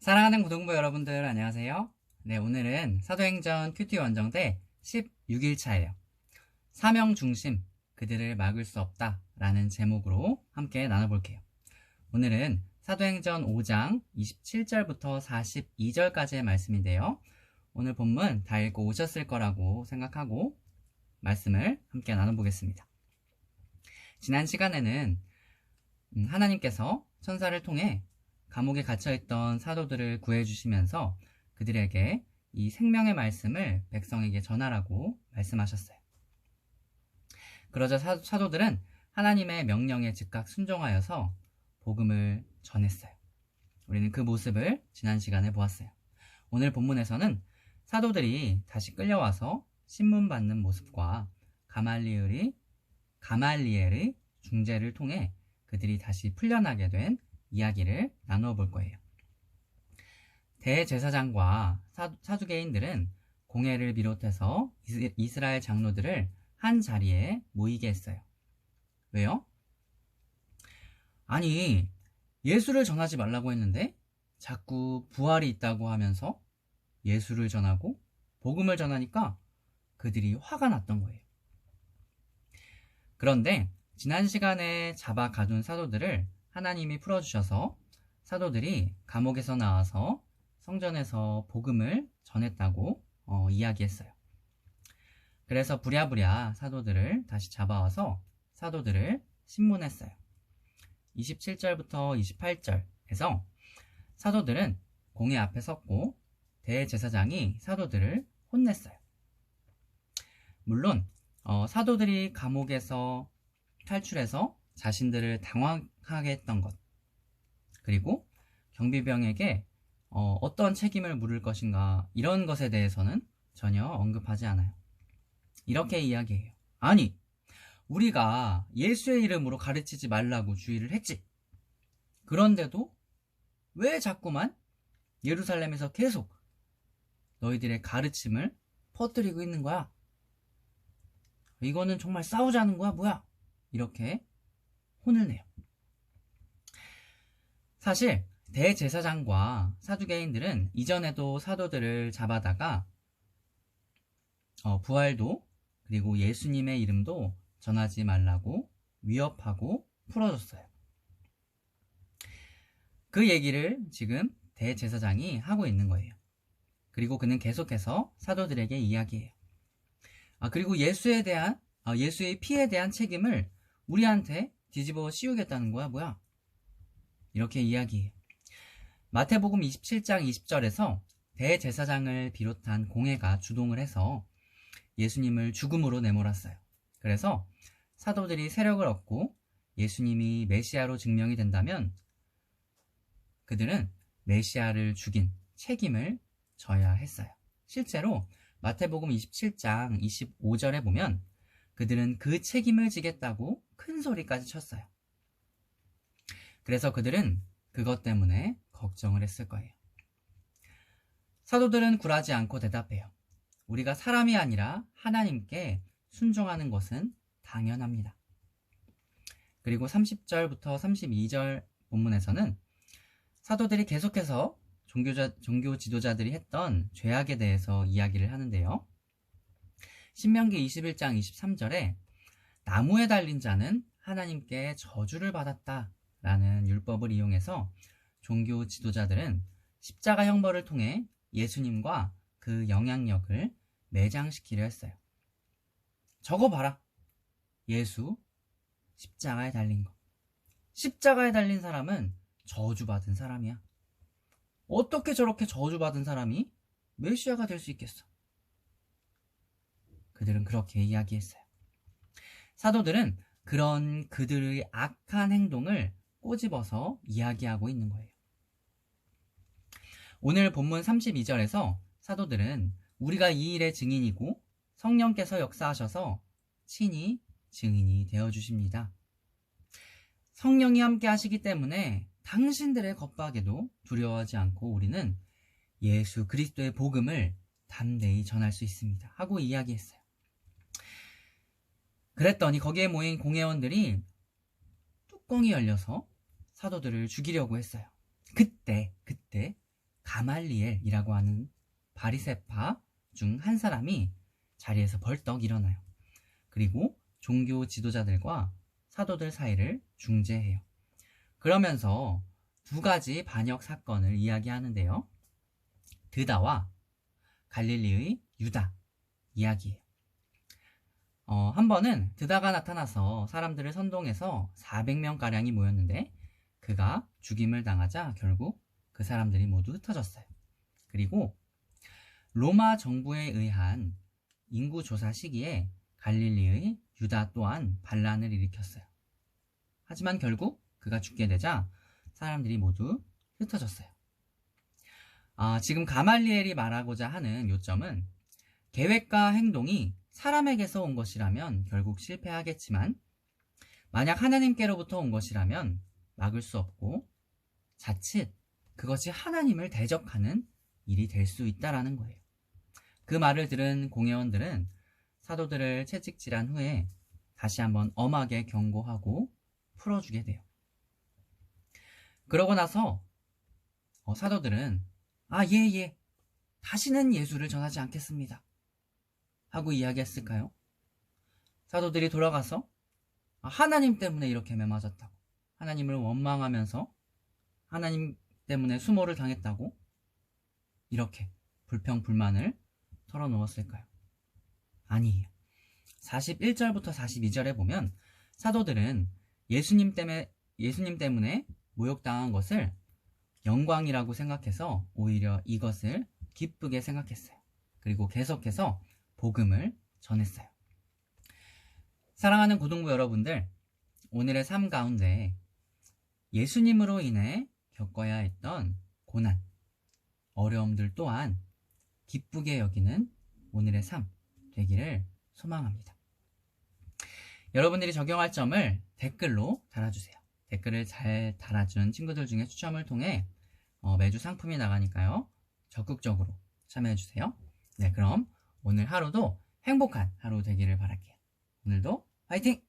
사랑하는 고등부 여러분들 안녕하세요. 네, 오늘은 사도행전 큐티 원정대 16일차예요. 사명 중심, 그들을 막을 수 없다 라는 제목으로 함께 나눠볼게요. 오늘은 사도행전 5장 27절부터 42절까지의 말씀인데요. 오늘 본문 다 읽고 오셨을 거라고 생각하고 말씀을 함께 나눠보겠습니다. 지난 시간에는 하나님께서 천사를 통해 감옥에 갇혀있던 사도들을 구해주시면서 그들에게 이 생명의 말씀을 백성에게 전하라고 말씀하셨어요. 그러자 사도들은 하나님의 명령에 즉각 순종하여서 복음을 전했어요. 우리는 그 모습을 지난 시간에 보았어요. 오늘 본문에서는 사도들이 다시 끌려와서 신문받는 모습과 가말리엘의 중재를 통해 그들이 다시 풀려나게 된 이야기를 나누어 볼 거예요. 대제사장과 사두개인들은 공회를 비롯해서 이스라엘 장로들을 한 자리에 모이게 했어요. 왜요? 아니, 예수를 전하지 말라고 했는데 자꾸 부활이 있다고 하면서 예수를 전하고 복음을 전하니까 그들이 화가 났던 거예요. 그런데 지난 시간에 잡아 가둔 사도들을 하나님이 풀어주셔서 사도들이 감옥에서 나와서 성전에서 복음을 전했다고 이야기했어요. 그래서 부랴부랴 사도들을 다시 잡아와서 사도들을 신문했어요. 27절부터 28절에서 사도들은 공회 앞에 섰고 대제사장이 사도들을 혼냈어요. 물론 사도들이 감옥에서 탈출해서 자신들을 당황하게 했던 것, 그리고 경비병에게 어떤 책임을 물을 것인가, 이런 것에 대해서는 전혀 언급하지 않아요. 이렇게 이야기해요. 아니, 우리가 예수의 이름으로 가르치지 말라고 주의를 했지. 그런데도 왜 자꾸만 예루살렘에서 계속 너희들의 가르침을 퍼뜨리고 있는 거야? 이거는 정말 싸우자는 거야, 뭐야? 이렇게 혼을 내요. 사실 대제사장과 사두개인들은 이전에도 사도들을 잡아다가 부활도 그리고 예수님의 이름도 전하지 말라고 위협하고 풀어줬어요. 그 얘기를 지금 대제사장이 하고 있는 거예요. 그리고 그는 계속해서 사도들에게 이야기해요. 그리고 예수의 피에 대한 책임을 우리한테 뒤집어 씌우겠다는 거야, 뭐야? 이렇게 이야기해요. 마태복음 27장 20절에서 대제사장을 비롯한 공회가 주동을 해서 예수님을 죽음으로 내몰았어요. 그래서 사도들이 세력을 얻고 예수님이 메시아로 증명이 된다면 그들은 메시아를 죽인 책임을 져야 했어요. 실제로 마태복음 27장 25절에 보면 그들은 그 책임을 지겠다고 큰 소리까지 쳤어요. 그래서 그들은 그것 때문에 걱정을 했을 거예요. 사도들은 굴하지 않고 대답해요. 우리가 사람이 아니라 하나님께 순종하는 것은 당연합니다. 그리고 30절부터 32절 본문에서는 사도들이 계속해서 종교 지도자들이 했던 죄악에 대해서 이야기를 하는데요. 신명기 21장 23절에 나무에 달린 자는 하나님께 저주를 받았다 라는 율법을 이용해서 종교 지도자들은 십자가 형벌을 통해 예수님과 그 영향력을 매장시키려 했어요. 저거 봐라. 예수 십자가에 달린 거. 십자가에 달린 사람은 저주받은 사람이야. 어떻게 저렇게 저주받은 사람이 메시아가 될 수 있겠어? 그들은 그렇게 이야기했어요. 사도들은 그런 그들의 악한 행동을 꼬집어서 이야기하고 있는 거예요. 오늘 본문 32절에서 사도들은 우리가 이 일의 증인이고 성령께서 역사하셔서 친히 증인이 되어주십니다. 성령이 함께 하시기 때문에 당신들의 겁박에도 두려워하지 않고 우리는 예수 그리스도의 복음을 담대히 전할 수 있습니다. 하고 이야기했어요. 그랬더니 거기에 모인 공회원들이 뚜껑이 열려서 사도들을 죽이려고 했어요. 그때 가말리엘이라고 하는 바리새파 중 한 사람이 자리에서 벌떡 일어나요. 그리고 종교 지도자들과 사도들 사이를 중재해요. 그러면서 두 가지 반역 사건을 이야기하는데요. 드다와 갈릴리의 유다 이야기예요. 한 번은 드다가 나타나서 사람들을 선동해서 400명가량이 모였는데 그가 죽임을 당하자 결국 그 사람들이 모두 흩어졌어요. 그리고 로마 정부에 의한 인구조사 시기에 갈릴리의 유다 또한 반란을 일으켰어요. 하지만 결국 그가 죽게 되자 사람들이 모두 흩어졌어요. 지금 가말리엘이 말하고자 하는 요점은 계획과 행동이 사람에게서 온 것이라면 결국 실패하겠지만 만약 하나님께로부터 온 것이라면 막을 수 없고 자칫 그것이 하나님을 대적하는 일이 될 수 있다라는 거예요. 그 말을 들은 공회원들은 사도들을 채찍질한 후에 다시 한번 엄하게 경고하고 풀어주게 돼요. 그러고 나서 사도들은 예, 다시는 예수를 전하지 않겠습니다 하고 이야기했을까요? 사도들이 돌아가서 하나님 때문에 이렇게 매맞았다고, 하나님을 원망하면서 하나님 때문에 수모를 당했다고 이렇게 불평불만을 털어놓았을까요? 아니에요. 41절부터 42절에 보면 사도들은 예수님 때문에 모욕당한 것을 영광이라고 생각해서 오히려 이것을 기쁘게 생각했어요. 그리고 계속해서 복음을 전했어요. 사랑하는 고등부 여러분들, 오늘의 삶 가운데 예수님으로 인해 겪어야 했던 고난, 어려움들 또한 기쁘게 여기는 오늘의 삶 되기를 소망합니다. 여러분들이 적용할 점을 댓글로 달아주세요. 댓글을 잘 달아준 친구들 중에 추첨을 통해 매주 상품이 나가니까요. 적극적으로 참여해주세요. 네, 그럼 오늘 하루도 행복한 하루 되기를 바랄게요. 오늘도 화이팅!